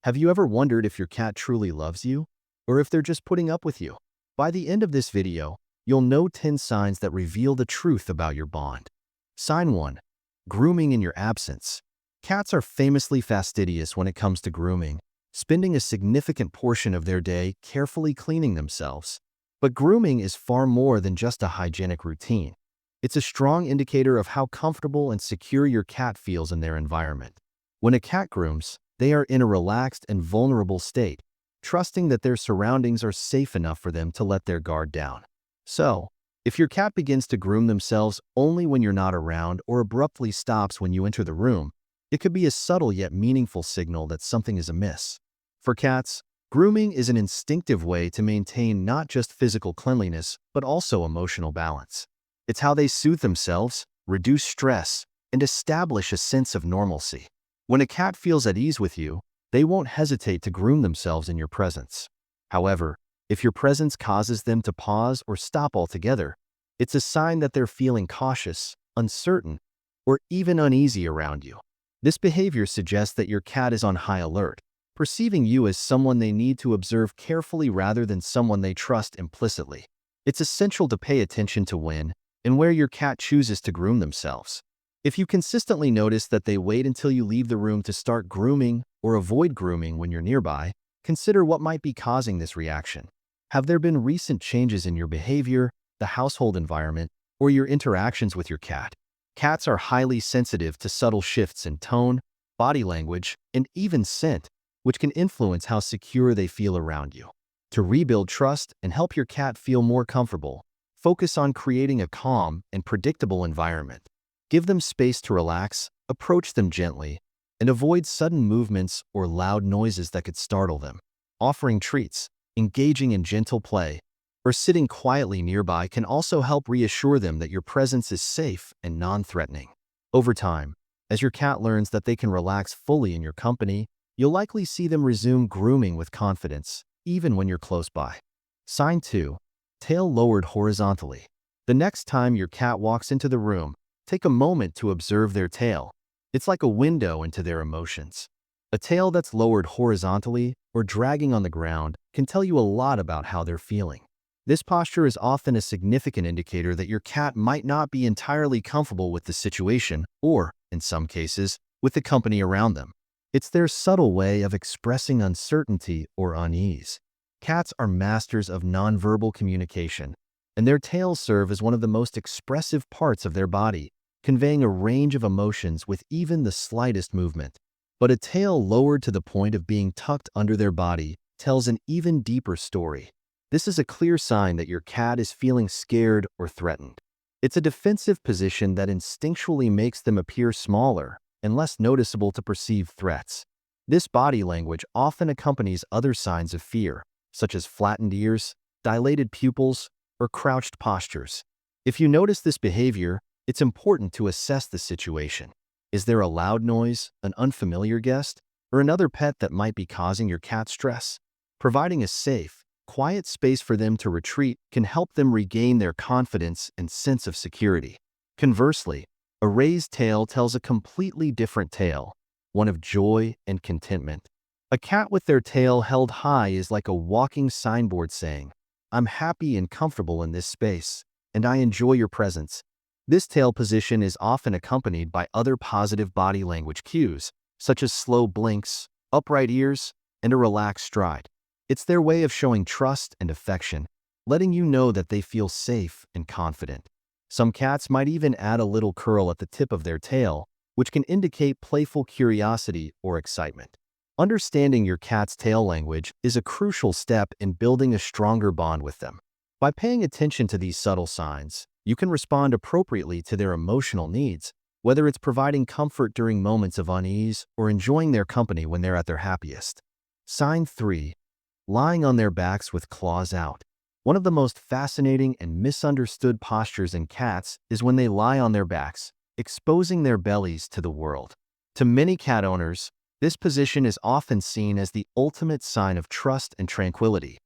Have you ever wondered if your cat truly loves you, or if they're just putting up with you? By the end of this video, you'll know 10 signs that reveal the truth about your bond. Sign 1. Grooming in your absence. Cats are famously fastidious when it comes to grooming, spending a significant portion of their day carefully cleaning themselves. But grooming is far more than just a hygienic routine. It's a strong indicator of how comfortable and secure your cat feels in their environment. When a cat grooms, they are in a relaxed and vulnerable state, trusting that their surroundings are safe enough for them to let their guard down. So, if your cat begins to groom themselves only when you're not around or abruptly stops when you enter the room, it could be a subtle yet meaningful signal that something is amiss. For cats, grooming is an instinctive way to maintain not just physical cleanliness, but also emotional balance. It's how they soothe themselves, reduce stress, and establish a sense of normalcy. When a cat feels at ease with you, they won't hesitate to groom themselves in your presence. However, if your presence causes them to pause or stop altogether, it's a sign that they're feeling cautious, uncertain, or even uneasy around you. This behavior suggests that your cat is on high alert, perceiving you as someone they need to observe carefully rather than someone they trust implicitly. It's essential to pay attention to when and where your cat chooses to groom themselves. If you consistently notice that they wait until you leave the room to start grooming or avoid grooming when you're nearby, consider what might be causing this reaction. Have there been recent changes in your behavior, the household environment, or your interactions with your cat? Cats are highly sensitive to subtle shifts in tone, body language, and even scent, which can influence how secure they feel around you. To rebuild trust and help your cat feel more comfortable, focus on creating a calm and predictable environment. Give them space to relax, approach them gently, and avoid sudden movements or loud noises that could startle them. Offering treats, engaging in gentle play, or sitting quietly nearby can also help reassure them that your presence is safe and non-threatening. Over time, as your cat learns that they can relax fully in your company, you'll likely see them resume grooming with confidence, even when you're close by. Sign 2. Tail lowered horizontally. The next time your cat walks into the room, take a moment to observe their tail. It's like a window into their emotions. A tail that's lowered horizontally or dragging on the ground can tell you a lot about how they're feeling. This posture is often a significant indicator that your cat might not be entirely comfortable with the situation or, in some cases, with the company around them. It's their subtle way of expressing uncertainty or unease. Cats are masters of nonverbal communication, and their tails serve as one of the most expressive parts of their body, conveying a range of emotions with even the slightest movement. But a tail lowered to the point of being tucked under their body tells an even deeper story. This is a clear sign that your cat is feeling scared or threatened. It's a defensive position that instinctually makes them appear smaller and less noticeable to perceived threats. This body language often accompanies other signs of fear, such as flattened ears, dilated pupils, or crouched postures. If you notice this behavior, it's important to assess the situation. Is there a loud noise, an unfamiliar guest, or another pet that might be causing your cat stress? Providing a safe, quiet space for them to retreat can help them regain their confidence and sense of security. Conversely, a raised tail tells a completely different tale, one of joy and contentment. A cat with their tail held high is like a walking signboard saying, "I'm happy and comfortable in this space, and I enjoy your presence." This tail position is often accompanied by other positive body language cues, such as slow blinks, upright ears, and a relaxed stride. It's their way of showing trust and affection, letting you know that they feel safe and confident. Some cats might even add a little curl at the tip of their tail, which can indicate playful curiosity or excitement. Understanding your cat's tail language is a crucial step in building a stronger bond with them. By paying attention to these subtle signs, you can respond appropriately to their emotional needs, whether it's providing comfort during moments of unease or enjoying their company when they're at their happiest. Sign 3. Lying on their backs with claws out. One of the most fascinating and misunderstood postures in cats is when they lie on their backs, exposing their bellies to the world. To many cat owners, this position is often seen as the ultimate sign of trust and tranquility,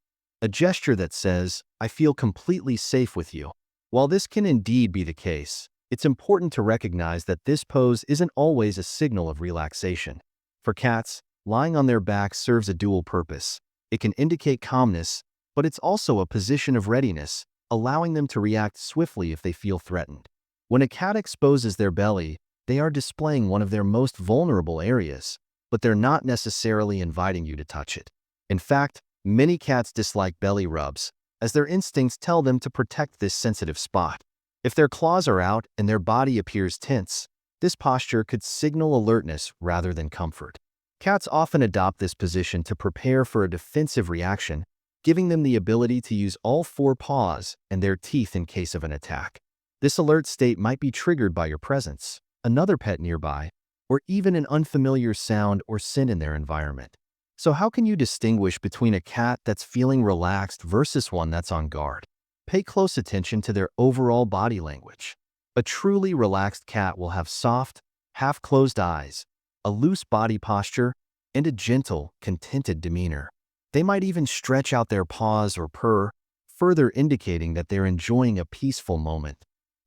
a gesture that says, "I feel completely safe with you." While this can indeed be the case, it's important to recognize that this pose isn't always a signal of relaxation. For cats, Lying on their back serves a dual purpose. It can indicate calmness, but it's also a position of readiness, allowing them to react swiftly if they feel threatened. When a cat exposes their belly, they are displaying one of their most vulnerable areas, but they're not necessarily inviting you to touch it. In fact, many cats dislike belly rubs, as their instincts tell them to protect this sensitive spot. If their claws are out and their body appears tense, this posture could signal alertness rather than comfort. Cats often adopt this position to prepare for a defensive reaction, giving them the ability to use all four paws and their teeth in case of an attack. This alert state might be triggered by your presence, another pet nearby, or even an unfamiliar sound or scent in their environment. So how can you distinguish between a cat that's feeling relaxed versus one that's on guard? Pay close attention to their overall body language. A truly relaxed cat will have soft, half-closed eyes, a loose body posture, and a gentle, contented demeanor. They might even stretch out their paws or purr, further indicating that they're enjoying a peaceful moment.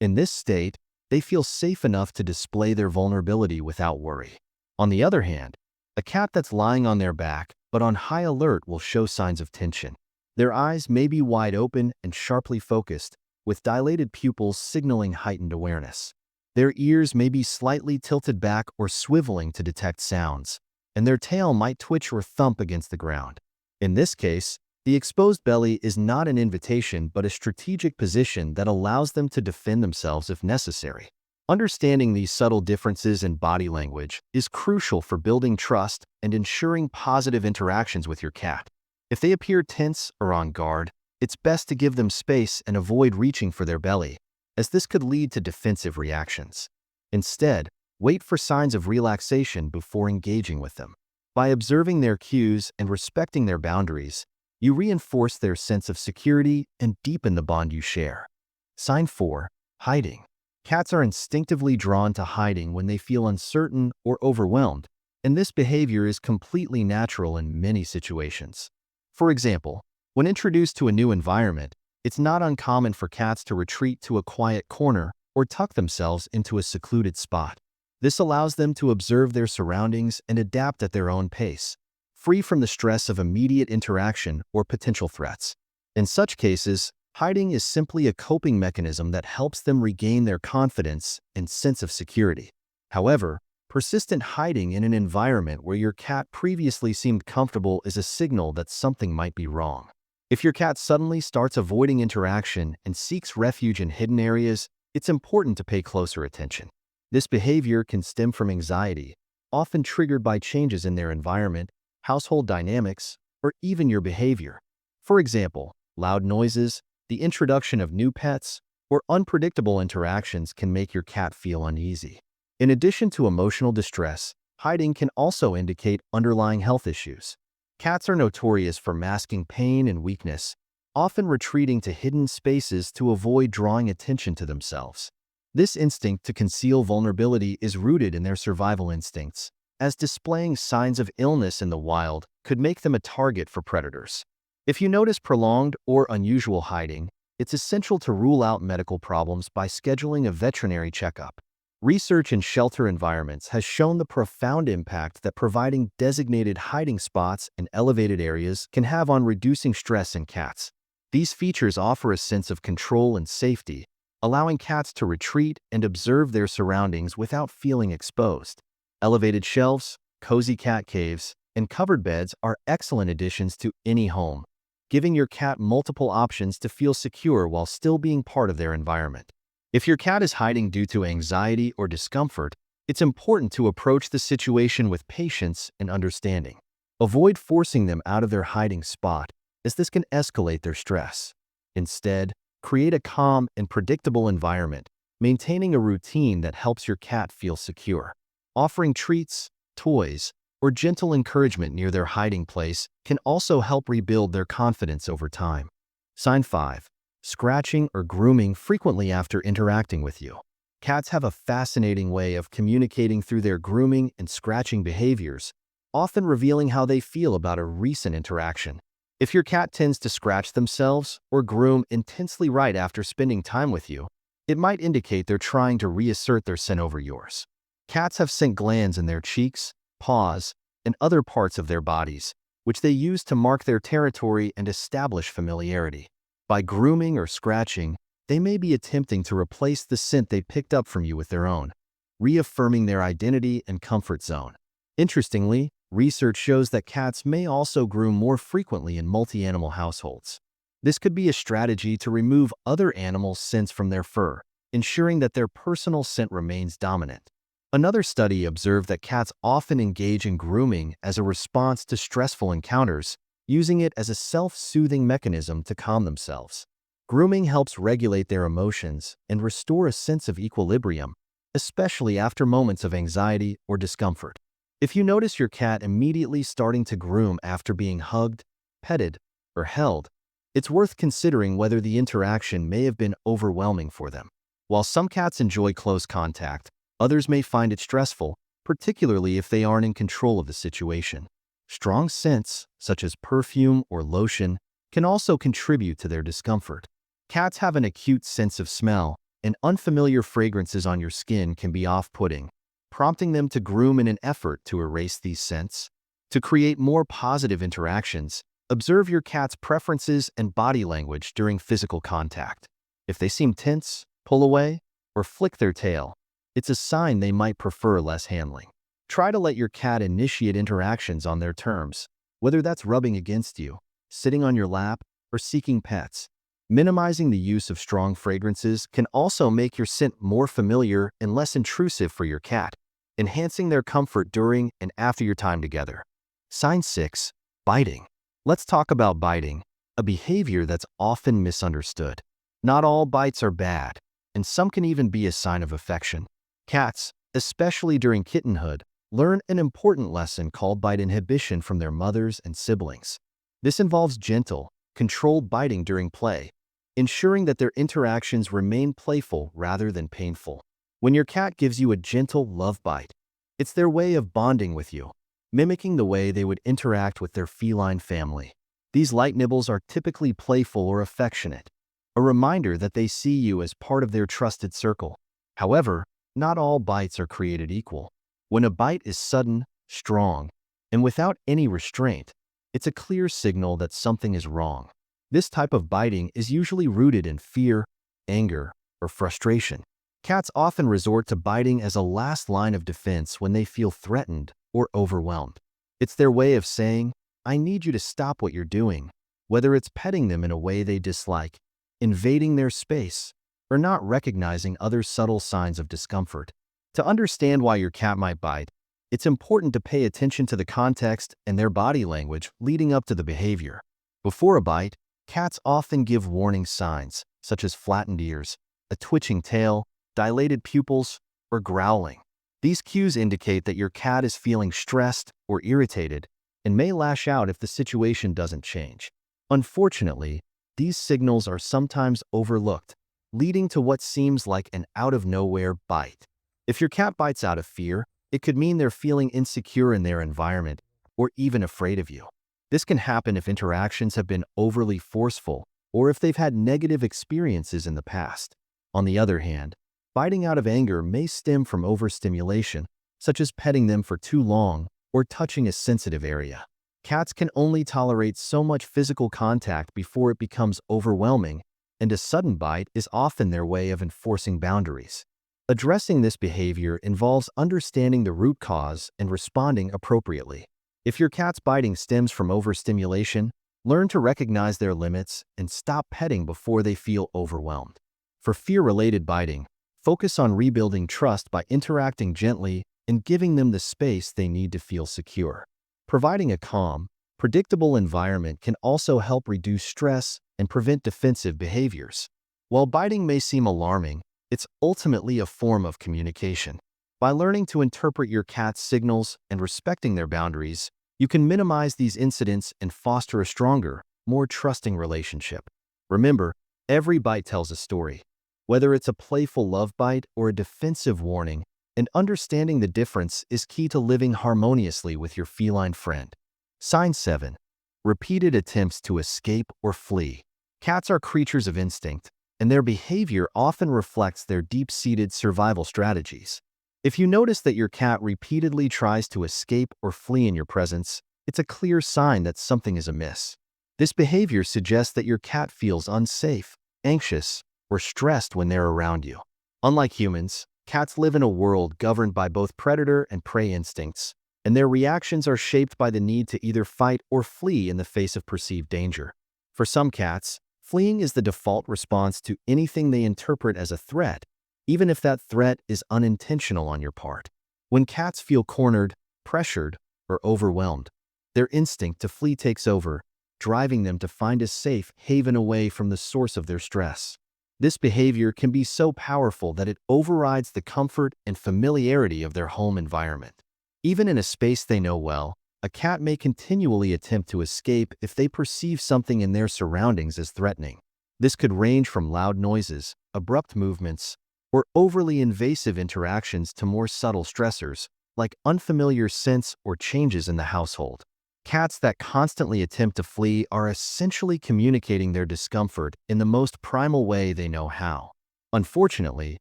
In this state, they feel safe enough to display their vulnerability without worry. On the other hand, a cat that's lying on their back but on high alert will show signs of tension. Their eyes may be wide open and sharply focused, with dilated pupils signaling heightened awareness. Their ears may be slightly tilted back or swiveling to detect sounds, and their tail might twitch or thump against the ground. In this case, the exposed belly is not an invitation but a strategic position that allows them to defend themselves if necessary. Understanding these subtle differences in body language is crucial for building trust and ensuring positive interactions with your cat. If they appear tense or on guard, it's best to give them space and avoid reaching for their belly, as this could lead to defensive reactions. Instead, wait for signs of relaxation before engaging with them. By observing their cues and respecting their boundaries, you reinforce their sense of security and deepen the bond you share. Sign 4. Hiding. Cats are instinctively drawn to hiding when they feel uncertain or overwhelmed, and this behavior is completely natural in many situations. For example, when introduced to a new environment, it's not uncommon for cats to retreat to a quiet corner or tuck themselves into a secluded spot. This allows them to observe their surroundings and adapt at their own pace, free from the stress of immediate interaction or potential threats. In such cases, hiding is simply a coping mechanism that helps them regain their confidence and sense of security. However, persistent hiding in an environment where your cat previously seemed comfortable is a signal that something might be wrong. If your cat suddenly starts avoiding interaction and seeks refuge in hidden areas, it's important to pay closer attention. This behavior can stem from anxiety, often triggered by changes in their environment, household dynamics, or even your behavior. For example, loud noises, the introduction of new pets, or unpredictable interactions can make your cat feel uneasy. In addition to emotional distress, hiding can also indicate underlying health issues. Cats are notorious for masking pain and weakness, often retreating to hidden spaces to avoid drawing attention to themselves. This instinct to conceal vulnerability is rooted in their survival instincts, as displaying signs of illness in the wild could make them a target for predators. If you notice prolonged or unusual hiding, it's essential to rule out medical problems by scheduling a veterinary checkup. Research in shelter environments has shown the profound impact that providing designated hiding spots in elevated areas can have on reducing stress in cats. These features offer a sense of control and safety, allowing cats to retreat and observe their surroundings without feeling exposed. Elevated shelves, cozy cat caves, and covered beds are excellent additions to any home, giving your cat multiple options to feel secure while still being part of their environment. If your cat is hiding due to anxiety or discomfort, it's important to approach the situation with patience and understanding. Avoid forcing them out of their hiding spot, as this can escalate their stress. Instead, create a calm and predictable environment, maintaining a routine that helps your cat feel secure. Offering treats, toys, or gentle encouragement near their hiding place can also help rebuild their confidence over time. Sign 5. Scratching or grooming frequently after interacting with you. Cats have a fascinating way of communicating through their grooming and scratching behaviors, often revealing how they feel about a recent interaction. If your cat tends to scratch themselves or groom intensely right after spending time with you, it might indicate they're trying to reassert their scent over yours. Cats have scent glands in their cheeks, paws, and other parts of their bodies, which they use to mark their territory and establish familiarity. By grooming or scratching, they may be attempting to replace the scent they picked up from you with their own, reaffirming their identity and comfort zone. Interestingly, research shows that cats may also groom more frequently in multi-animal households. This could be a strategy to remove other animals' scents from their fur, ensuring that their personal scent remains dominant. Another study observed that cats often engage in grooming as a response to stressful encounters, using it as a self-soothing mechanism to calm themselves. Grooming helps regulate their emotions and restore a sense of equilibrium, especially after moments of anxiety or discomfort. If you notice your cat immediately starting to groom after being hugged, petted, or held, it's worth considering whether the interaction may have been overwhelming for them. While some cats enjoy close contact, others may find it stressful, particularly if they aren't in control of the situation. Strong scents, such as perfume or lotion, can also contribute to their discomfort. Cats have an acute sense of smell, and unfamiliar fragrances on your skin can be off-putting, prompting them to groom in an effort to erase these scents. To create more positive interactions, observe your cat's preferences and body language during physical contact. If they seem tense, pull away, or flick their tail, it's a sign they might prefer less handling. Try to let your cat initiate interactions on their terms, whether that's rubbing against you, sitting on your lap, or seeking pets. Minimizing the use of strong fragrances can also make your scent more familiar and less intrusive for your cat, enhancing their comfort during and after your time together. Sign 6. Biting. Let's talk about biting, a behavior that's often misunderstood. Not all bites are bad, and some can even be a sign of affection. Cats, especially during kittenhood, learn an important lesson called bite inhibition from their mothers and siblings. This involves gentle, controlled biting during play, ensuring that their interactions remain playful rather than painful. When your cat gives you a gentle love bite, it's their way of bonding with you, mimicking the way they would interact with their feline family. These light nibbles are typically playful or affectionate, a reminder that they see you as part of their trusted circle. However, not all bites are created equal. When a bite is sudden, strong, and without any restraint, it's a clear signal that something is wrong. This type of biting is usually rooted in fear, anger, or frustration. Cats often resort to biting as a last line of defense when they feel threatened or overwhelmed. It's their way of saying, "I need you to stop what you're doing," whether it's petting them in a way they dislike, invading their space, or not recognizing other subtle signs of discomfort. To understand why your cat might bite, it's important to pay attention to the context and their body language leading up to the behavior. Before a bite, cats often give warning signs, such as flattened ears, a twitching tail, dilated pupils, or growling. These cues indicate that your cat is feeling stressed or irritated and may lash out if the situation doesn't change. Unfortunately, these signals are sometimes overlooked, leading to what seems like an out-of-nowhere bite. If your cat bites out of fear, it could mean they're feeling insecure in their environment or even afraid of you. This can happen if interactions have been overly forceful or if they've had negative experiences in the past. On the other hand, biting out of anger may stem from overstimulation, such as petting them for too long or touching a sensitive area. Cats can only tolerate so much physical contact before it becomes overwhelming, and a sudden bite is often their way of enforcing boundaries. Addressing this behavior involves understanding the root cause and responding appropriately. If your cat's biting stems from overstimulation, learn to recognize their limits and stop petting before they feel overwhelmed. For fear-related biting, focus on rebuilding trust by interacting gently and giving them the space they need to feel secure. Providing a calm, predictable environment can also help reduce stress and prevent defensive behaviors. While biting may seem alarming, it's ultimately a form of communication. By learning to interpret your cat's signals and respecting their boundaries, you can minimize these incidents and foster a stronger, more trusting relationship. Remember, every bite tells a story. Whether it's a playful love bite or a defensive warning, and understanding the difference is key to living harmoniously with your feline friend. Sign 7. Repeated attempts to escape or flee. Cats are creatures of instinct, and their behavior often reflects their deep-seated survival strategies. If you notice that your cat repeatedly tries to escape or flee in your presence, it's a clear sign that something is amiss. This behavior suggests that your cat feels unsafe, anxious, or stressed when they're around you. Unlike humans, cats live in a world governed by both predator and prey instincts, and their reactions are shaped by the need to either fight or flee in the face of perceived danger. For some cats, fleeing is the default response to anything they interpret as a threat, even if that threat is unintentional on your part. When cats feel cornered, pressured, or overwhelmed, their instinct to flee takes over, driving them to find a safe haven away from the source of their stress. This behavior can be so powerful that it overrides the comfort and familiarity of their home environment. Even in a space they know well, a cat may continually attempt to escape if they perceive something in their surroundings as threatening. This could range from loud noises, abrupt movements, or overly invasive interactions to more subtle stressors, like unfamiliar scents or changes in the household. Cats that constantly attempt to flee are essentially communicating their discomfort in the most primal way they know how. Unfortunately,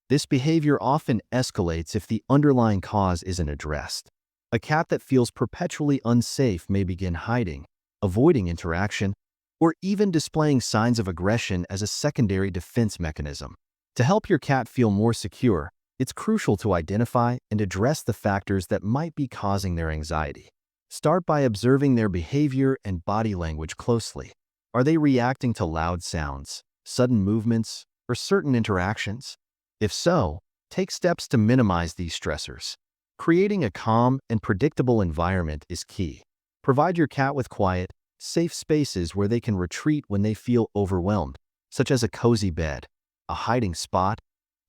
this behavior often escalates if the underlying cause isn't addressed. A cat that feels perpetually unsafe may begin hiding, avoiding interaction, or even displaying signs of aggression as a secondary defense mechanism. To help your cat feel more secure, it's crucial to identify and address the factors that might be causing their anxiety. Start by observing their behavior and body language closely. Are they reacting to loud sounds, sudden movements, or certain interactions? If so, take steps to minimize these stressors. Creating a calm and predictable environment is key. Provide your cat with quiet, safe spaces where they can retreat when they feel overwhelmed, such as a cozy bed, a hiding spot,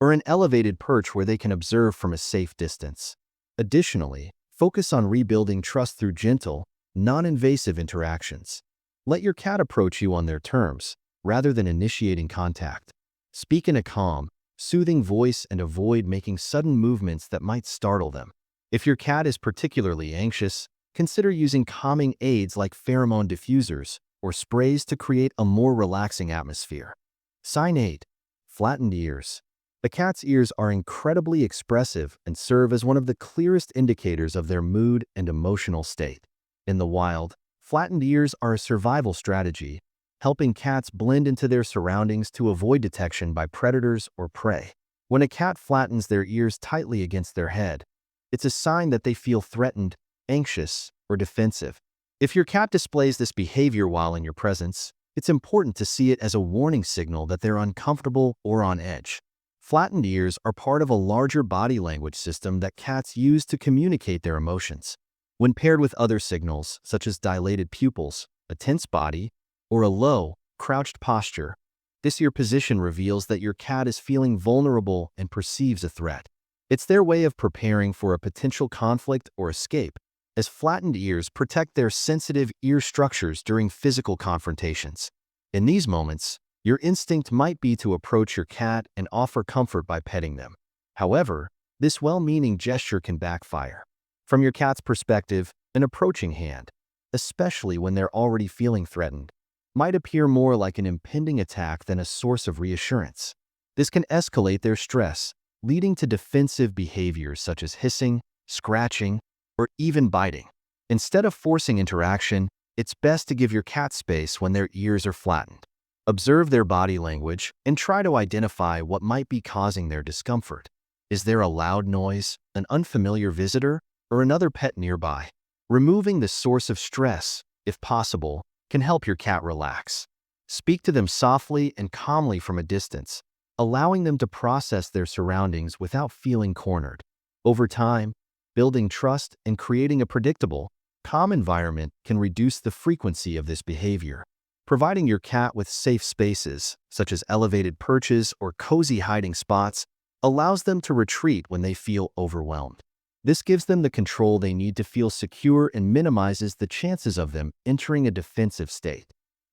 or an elevated perch where they can observe from a safe distance. Additionally, focus on rebuilding trust through gentle, non-invasive interactions. Let your cat approach you on their terms, rather than initiating contact. Speak in a calm, soothing voice and avoid making sudden movements that might startle them. If your cat is particularly anxious, consider using calming aids like pheromone diffusers or sprays to create a more relaxing atmosphere. Sign 8. Flattened ears. The cat's ears are incredibly expressive and serve as one of the clearest indicators of their mood and emotional state. In the wild, flattened ears are a survival strategy, helping cats blend into their surroundings to avoid detection by predators or prey. When a cat flattens their ears tightly against their head, it's a sign that they feel threatened, anxious, or defensive. If your cat displays this behavior while in your presence, it's important to see it as a warning signal that they're uncomfortable or on edge. Flattened ears are part of a larger body language system that cats use to communicate their emotions. When paired with other signals, such as dilated pupils, a tense body, or a low, crouched posture, this ear position reveals that your cat is feeling vulnerable and perceives a threat. It's their way of preparing for a potential conflict or escape, as flattened ears protect their sensitive ear structures during physical confrontations. In these moments, your instinct might be to approach your cat and offer comfort by petting them. However, this well-meaning gesture can backfire. From your cat's perspective, an approaching hand, especially when they're already feeling threatened, might appear more like an impending attack than a source of reassurance. This can escalate their stress, leading to defensive behaviors such as hissing, scratching, or even biting. Instead of forcing interaction, it's best to give your cat space when their ears are flattened. Observe their body language and try to identify what might be causing their discomfort. Is there a loud noise, an unfamiliar visitor, or another pet nearby? Removing the source of stress, if possible, can help your cat relax. Speak to them softly and calmly from a distance, allowing them to process their surroundings without feeling cornered. Over time, building trust and creating a predictable, calm environment can reduce the frequency of this behavior. Providing your cat with safe spaces, such as elevated perches or cozy hiding spots, allows them to retreat when they feel overwhelmed. This gives them the control they need to feel secure and minimizes the chances of them entering a defensive state.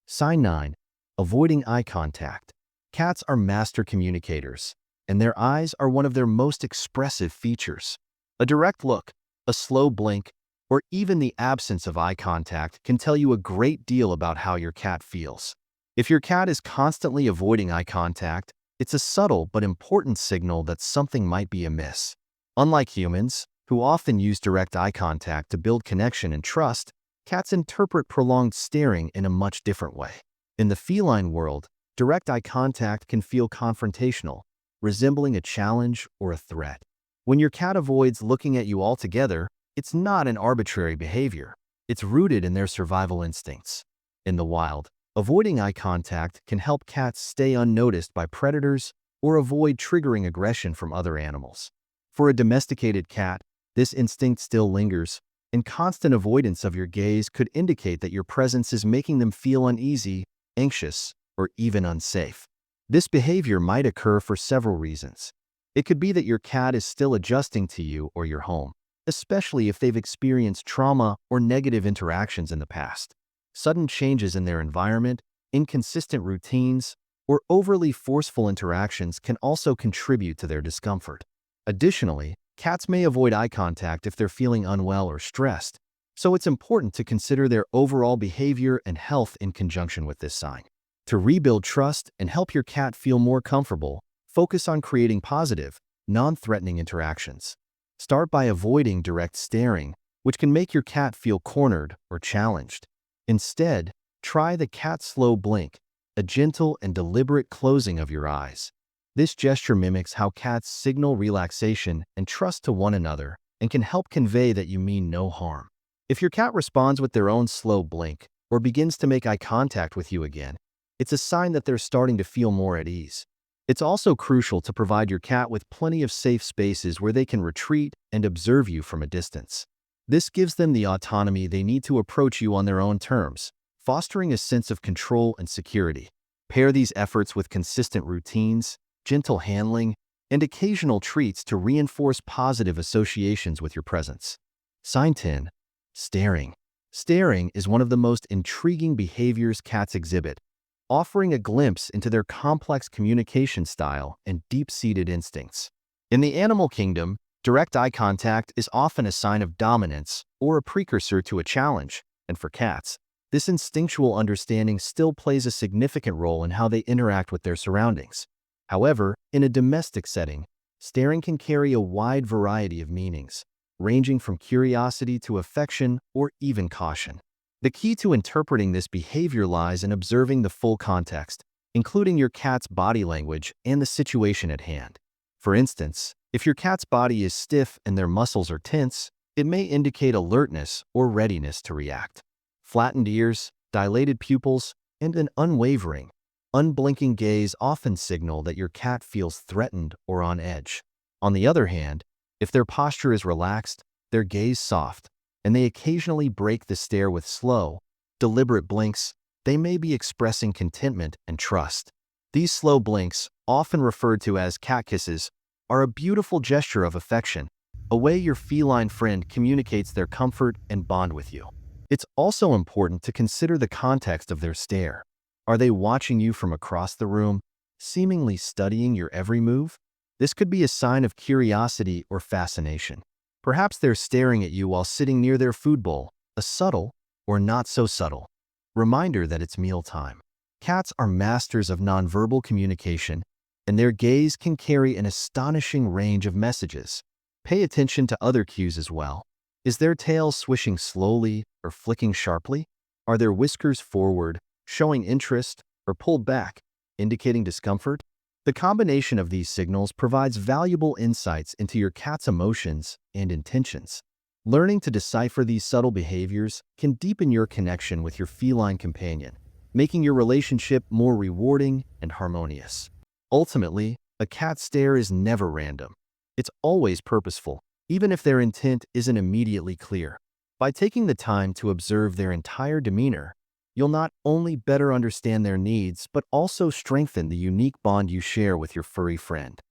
Sign 9. Avoiding eye contact. Cats are master communicators, and their eyes are one of their most expressive features. A direct look, a slow blink, or even the absence of eye contact can tell you a great deal about how your cat feels. If your cat is constantly avoiding eye contact, it's a subtle but important signal that something might be amiss. Unlike humans, who often use direct eye contact to build connection and trust, cats interpret prolonged staring in a much different way. In the feline world, direct eye contact can feel confrontational, resembling a challenge or a threat. When your cat avoids looking at you altogether, it's not an arbitrary behavior. It's rooted in their survival instincts. In the wild, avoiding eye contact can help cats stay unnoticed by predators or avoid triggering aggression from other animals. For a domesticated cat, this instinct still lingers, and constant avoidance of your gaze could indicate that your presence is making them feel uneasy, anxious, or even unsafe. This behavior might occur for several reasons. It could be that your cat is still adjusting to you or your home, especially if they've experienced trauma or negative interactions in the past. Sudden changes in their environment, inconsistent routines, or overly forceful interactions can also contribute to their discomfort. Additionally, cats may avoid eye contact if they're feeling unwell or stressed, so it's important to consider their overall behavior and health in conjunction with this sign. To rebuild trust and help your cat feel more comfortable, focus on creating positive, non-threatening interactions. Start by avoiding direct staring, which can make your cat feel cornered or challenged. Instead, try the cat slow blink, a gentle and deliberate closing of your eyes. This gesture mimics how cats signal relaxation and trust to one another and can help convey that you mean no harm. If your cat responds with their own slow blink or begins to make eye contact with you again, it's a sign that they're starting to feel more at ease. It's also crucial to provide your cat with plenty of safe spaces where they can retreat and observe you from a distance. This gives them the autonomy they need to approach you on their own terms, fostering a sense of control and security. Pair these efforts with consistent routines, gentle handling, and occasional treats to reinforce positive associations with your presence. Sign 10. Staring. Staring is one of the most intriguing behaviors cats exhibit, offering a glimpse into their complex communication style and deep-seated instincts. In the animal kingdom, direct eye contact is often a sign of dominance or a precursor to a challenge, and for cats, this instinctual understanding still plays a significant role in how they interact with their surroundings. However, in a domestic setting, staring can carry a wide variety of meanings, ranging from curiosity to affection or even caution. The key to interpreting this behavior lies in observing the full context, including your cat's body language and the situation at hand. For instance, if your cat's body is stiff and their muscles are tense, it may indicate alertness or readiness to react. Flattened ears, dilated pupils, and an unwavering, unblinking gaze often signal that your cat feels threatened or on edge. On the other hand, if their posture is relaxed, their gaze soft, and they occasionally break the stare with slow, deliberate blinks, they may be expressing contentment and trust. These slow blinks, often referred to as cat kisses, are a beautiful gesture of affection, a way your feline friend communicates their comfort and bond with you. It's also important to consider the context of their stare. Are they watching you from across the room, seemingly studying your every move? This could be a sign of curiosity or fascination. Perhaps they're staring at you while sitting near their food bowl, a subtle, or not so subtle, reminder that it's mealtime. Cats are masters of nonverbal communication, and their gaze can carry an astonishing range of messages. Pay attention to other cues as well. Is their tail swishing slowly or flicking sharply? Are their whiskers forward, showing interest, or pulled back, indicating discomfort? The combination of these signals provides valuable insights into your cat's emotions and intentions. Learning to decipher these subtle behaviors can deepen your connection with your feline companion, making your relationship more rewarding and harmonious. Ultimately, a cat stare is never random. It's always purposeful, even if their intent isn't immediately clear. By taking the time to observe their entire demeanor, you'll not only better understand their needs, but also strengthen the unique bond you share with your furry friend.